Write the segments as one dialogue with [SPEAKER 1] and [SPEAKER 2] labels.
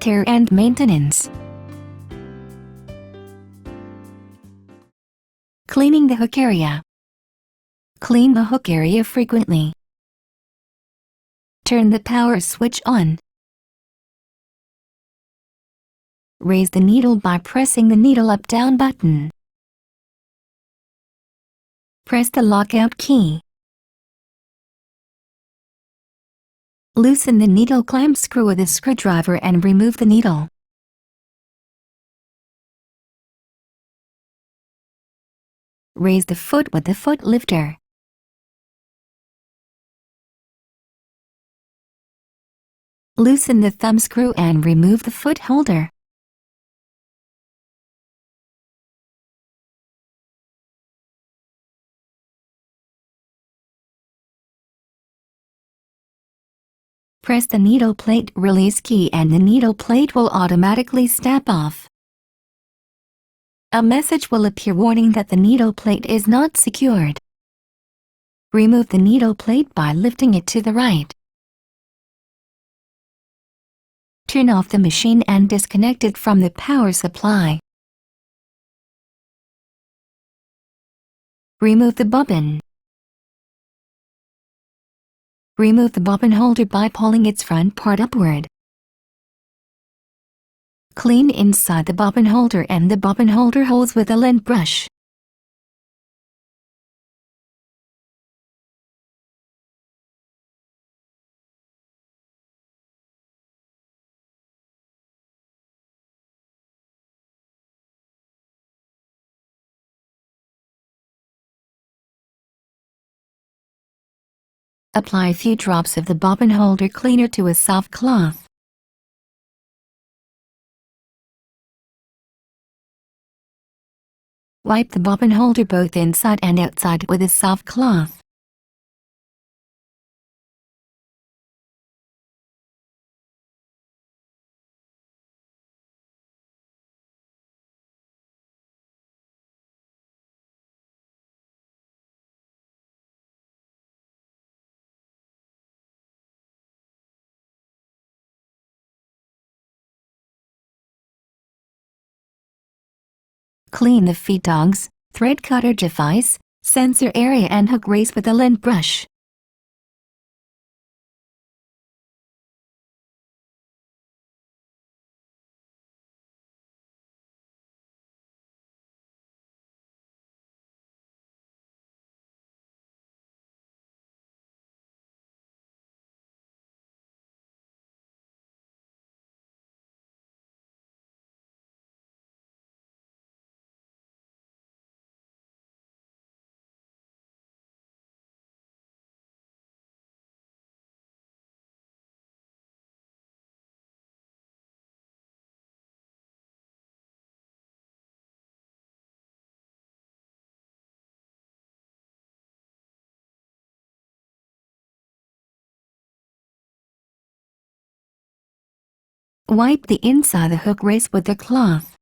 [SPEAKER 1] care and maintenance. Cleaning the hook area. Clean the hook area frequently. Turn the power switch on. Raise the needle by pressing the needle up-down button. Press the lockout key. Loosen the needle clamp screw with a screwdriver and remove the needle. Raise the foot with the foot lifter. Loosen the thumb screw and remove the foot holder. Press the needle plate release key and the needle plate will automatically snap off. A message will appear warning that the needle plate is not secured. Remove the needle plate by lifting it to the right. Turn off the machine and disconnect it from the power supply. Remove the bobbin. Remove the bobbin holder by pulling its front part upward. Clean inside the bobbin holder and the bobbin holder holes with a lint brush. Apply a few drops of the bobbin holder cleaner to a soft cloth. Wipe the bobbin holder both inside and outside with a soft cloth. Clean the feed dogs, thread cutter device, sensor area and hook race with a lint brush. Wipe the inside of the hook race with the cloth.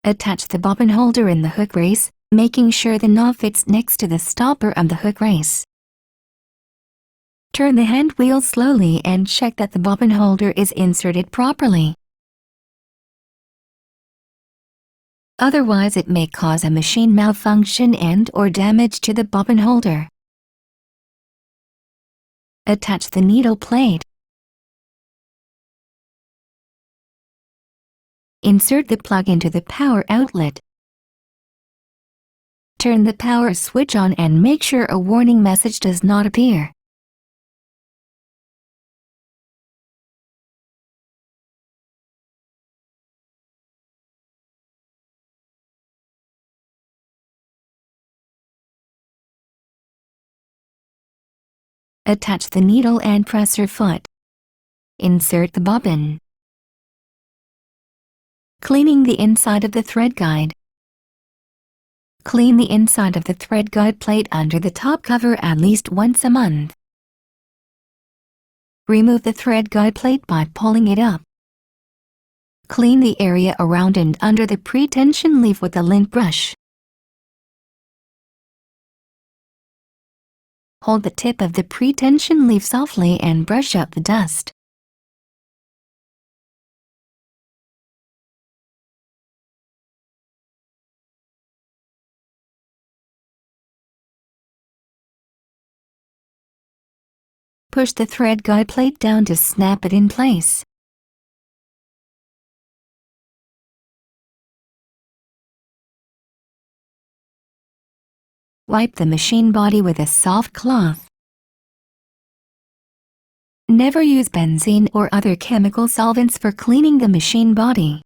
[SPEAKER 1] Attach the bobbin holder in the hook race, making sure the knob fits next to the stopper of the hook race. Turn the hand wheel slowly and check that the bobbin holder is inserted properly. Otherwise, it may cause a machine malfunction and/or damage to the bobbin holder. Attach the needle plate. Insert the plug into the power outlet. Turn the power switch on and make sure a warning message does not appear. Attach the needle and presser foot. Insert the bobbin. Cleaning the inside of the thread guide. Clean the inside of the thread guide plate under the top cover at least once a month. Remove the thread guide plate by pulling it up. Clean the area around and under the pre-tension leaf with a lint brush. Hold the tip of the pre-tension leaf softly and brush out the dust. Push the thread guide plate down to snap it in place. Wipe the machine body with a soft cloth. Never use benzene or other chemical solvents for cleaning the machine body.